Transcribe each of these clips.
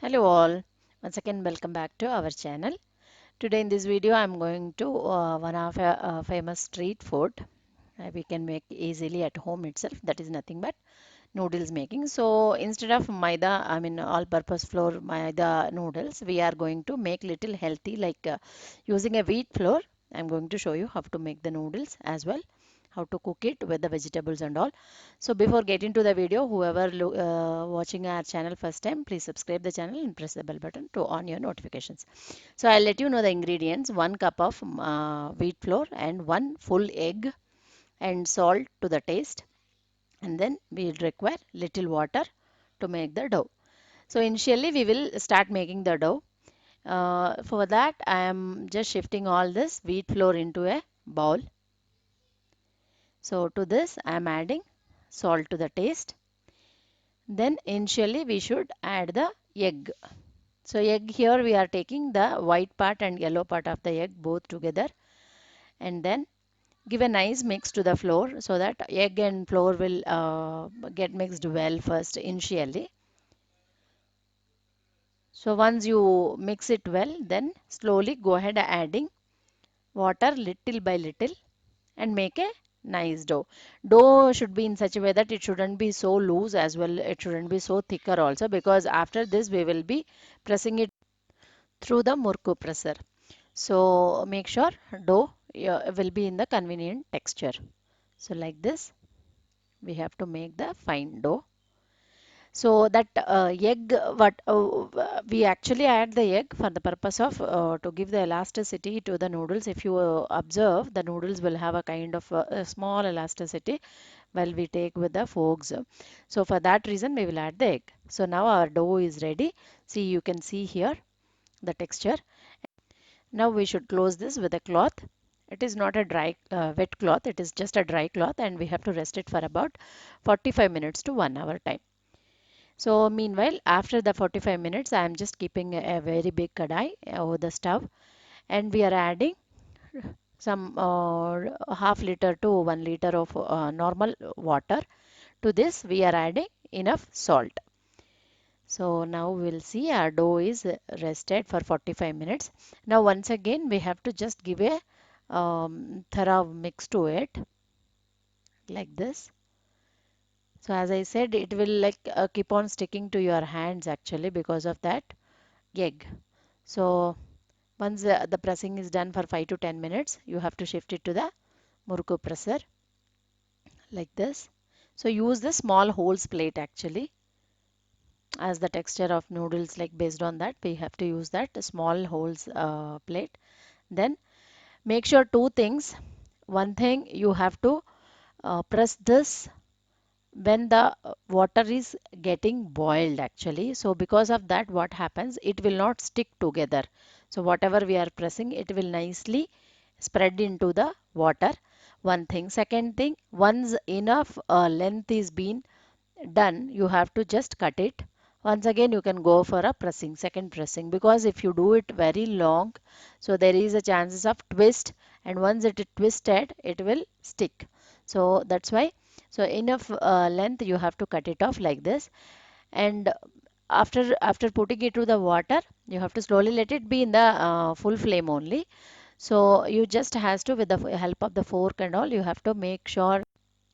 Hello all, once again welcome back to our channel. Today in this video I am going to one of a famous street food we can make easily at home itself, that is nothing but noodles making. So instead of maida, I mean all purpose flour maida noodles, we are going to make little healthy like using a wheat flour. I am going to show you how to make the noodles as well, how to cook it with the vegetables and all. So before getting to the video, whoever watching our channel first time, please subscribe the channel and press the bell button to on your notifications. So I'll let you know the ingredients: 1 cup of wheat flour and 1 full egg and salt to the taste, and then we will require little water to make the dough. So initially we will start making the dough. For that I am just shifting all this wheat flour into a bowl. So to this I am adding salt to the taste. Then initially we should add the egg. So egg, here we are taking the white part and yellow part of the egg both together, and then give a nice mix to the flour so that egg and flour will get mixed well first initially. So once you mix it well, then slowly go ahead adding water little by little and make a nice dough. Dough should be in such a way that it shouldn't be so loose as well. It shouldn't be so thicker also, because after this we will be pressing it through the Murku presser. So make sure dough will be in the convenient texture. So like this, we have to make the fine dough. So that egg, what we actually add the egg for the purpose of to give the elasticity to the noodles. If you observe, the noodles will have a kind of a small elasticity while we take with the forks. So for that reason, we will add the egg. So now our dough is ready. See, you can see here the texture. Now we should close this with a cloth. It is not a dry wet cloth, it is just a dry cloth, and we have to rest it for about 45 minutes to 1 hour time. So meanwhile, after the 45 minutes, I am just keeping a very big kadai over the stove, and we are adding some half liter to 1 liter of normal water. To this, we are adding enough salt. So now we'll see our dough is rested for 45 minutes. Now once again, we have to just give a thorough mix to it like this. So as I said, it will like keep on sticking to your hands actually because of that egg. So once the pressing is done for 5 to 10 minutes, you have to shift it to the Murku presser like this. So use the small holes plate actually, as the texture of noodles, like based on that we have to use that small holes plate. Then make sure two things. One thing, you have to press this when the water is getting boiled actually. So because of that, what happens, it will not stick together. So whatever we are pressing, it will nicely spread into the water. One thing. Second thing, once enough length is been done, you have to just cut it. Once again you can go for a pressing, second pressing, because if you do it very long, so there is a chances of twist, and once it is twisted it will stick. So that's why, so enough length you have to cut it off like this. And after putting it to the water, you have to slowly let it be in the full flame only. So you just has to, with the help of the fork and all, you have to make sure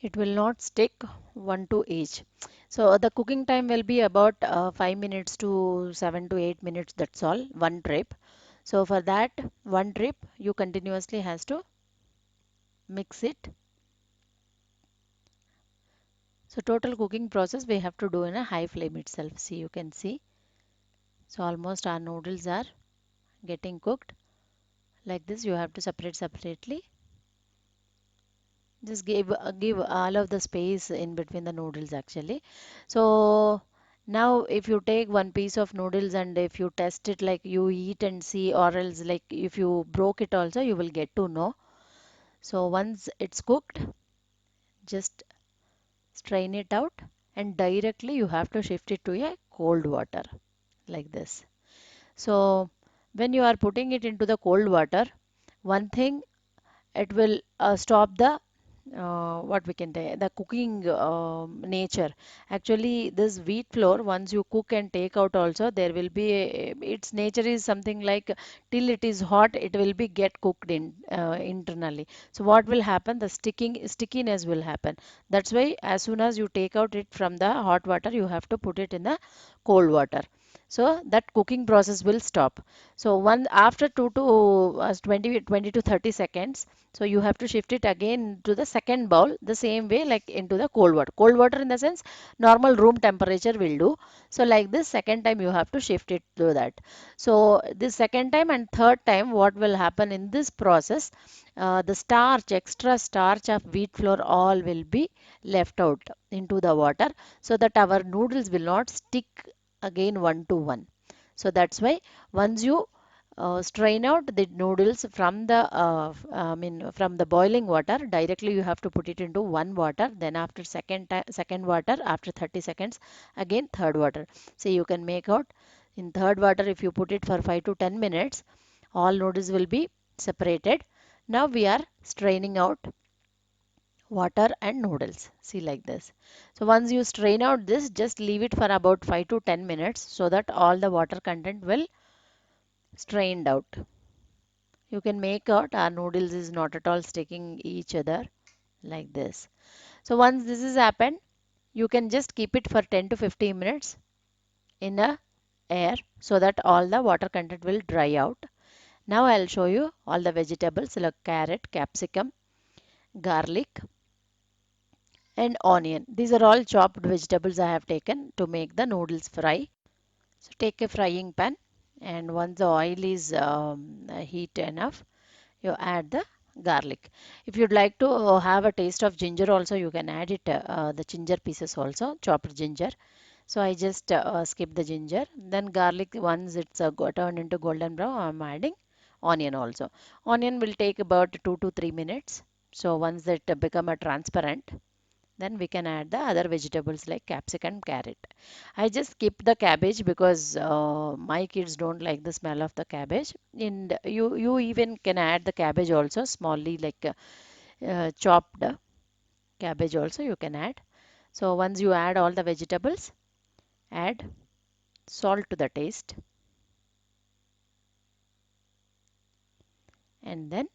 it will not stick one to each. So the cooking time will be about 5 minutes to 7 to 8 minutes. That's all, one trip. So for that one trip, you continuously has to mix it. So total cooking process we have to do in a high flame itself. See, you can see. So almost our noodles are getting cooked. Like this, you have to separate separately. Just give all of the space in between the noodles actually. So now if you take one piece of noodles and if you test it, like you eat and see, or else like if you broke it also, you will get to know. So once it's cooked, just strain it out, and directly you have to shift it to a cold water like this. So when you are putting it into the cold water, one thing, it will stop the what we can say, the cooking nature. Actually, this wheat flour, once you cook and take out also, there will be its nature is something like till it is hot, it will be get cooked in internally. So what will happen? The stickiness will happen. That's why as soon as you take out it from the hot water, you have to put it in the cold water. So that cooking process will stop. So one after 2 to 20 to 30 seconds, so you have to shift it again to the second bowl the same way like into the cold water. Cold water in the sense normal room temperature will do. So like this second time you have to shift it to that. So this second time and third time what will happen in this process, the starch, extra starch of wheat flour all will be left out into the water so that our noodles will not stick again one to one. So that's why once you strain out the noodles from the from the boiling water directly, you have to put it into one water, then after second water after 30 seconds again third water. So you can make out in third water if you put it for 5 to 10 minutes all noodles will be separated. Now we are straining out water and noodles. See like this. So once you strain out this, just leave it for about 5 to 10 minutes so that all the water content will strained out. You can make out our noodles is not at all sticking each other like this. So once this is happened, you can just keep it for 10 to 15 minutes in a air so that all the water content will dry out. Now I'll show you all the vegetables like carrot, capsicum, garlic and onion. These are all chopped vegetables I have taken to make the noodles fry. So take a frying pan and once the oil is heat enough, you add the garlic. If you'd like to have a taste of ginger also, you can add it, the ginger pieces also, chopped ginger. So I just skip the ginger. Then garlic, once it's turned into golden brown, I'm adding onion also. Onion will take about 2 to 3 minutes. So once it become a transparent, then we can add the other vegetables like capsicum, carrot. I just skip the cabbage because my kids don't like the smell of the cabbage. And you even can add the cabbage also smallly like chopped cabbage also you can add. So once you add all the vegetables, add salt to the taste and then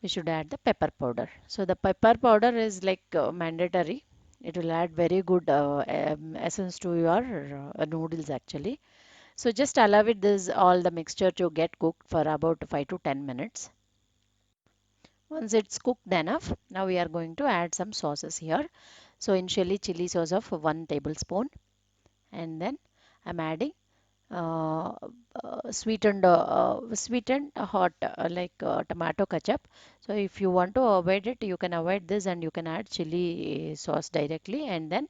we should add the pepper powder. So the pepper powder is like mandatory. It will add very good essence to your noodles actually. So just allow it this all the mixture to get cooked for about 5 to 10 minutes. Once it's cooked enough, now we are going to add some sauces here. So initially chili sauce of 1 tablespoon and then I'm adding uh, sweetened hot like tomato ketchup. So if you want to avoid it, you can avoid this and you can add chili sauce directly and then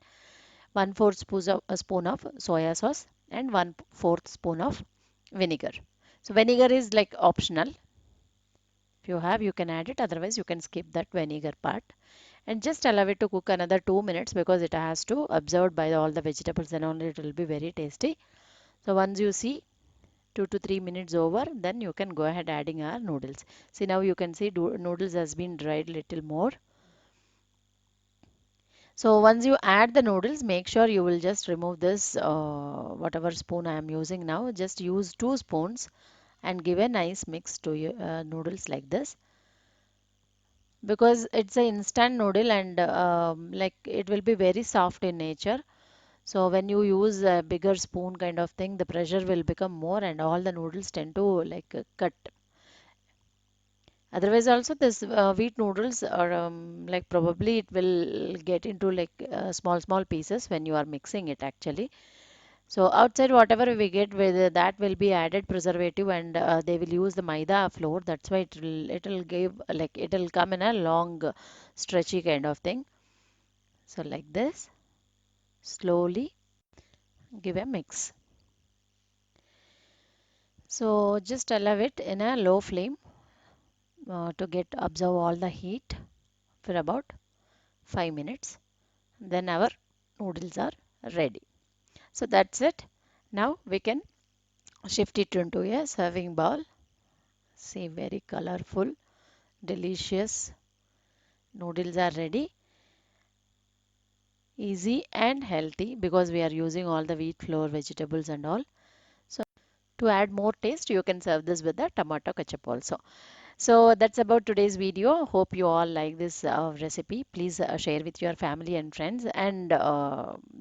1/4 spoon of soya sauce and 1/4 spoon of vinegar. So vinegar is like optional. If you have, you can add it. Otherwise, you can skip that vinegar part and just allow it to cook another 2 minutes because it has to absorb by all the vegetables and only it will be very tasty. So once you see 2 to 3 minutes over, then you can go ahead adding our noodles. See now you can see noodles has been dried little more. So once you add the noodles, make sure you will just remove this whatever spoon I am using now. Just use 2 spoons and give a nice mix to your noodles like this because it's an instant noodle and like it will be very soft in nature. So when you use a bigger spoon kind of thing, the pressure will become more and all the noodles tend to like cut. Otherwise, also this wheat noodles are like probably it will get into like small pieces when you are mixing it actually. So outside whatever we get with that will be added preservative and they will use the maida flour. That's why it will give like it will come in a long stretchy kind of thing. So like this, slowly give a mix. So just allow it in a low flame to get absorb all the heat for about 5 minutes. Then our noodles are ready. So that's it. Now we can shift it into a serving bowl. See, very colorful, delicious. Noodles are ready, easy and healthy because we are using all the wheat flour, vegetables and all. So to add more taste, you can serve this with the tomato ketchup also. So that's about today's video. Hope you all like this recipe. Please share with your family and friends. And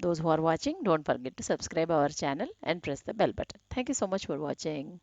those who are watching, don't forget to subscribe our channel and press the bell button. Thank you so much for watching.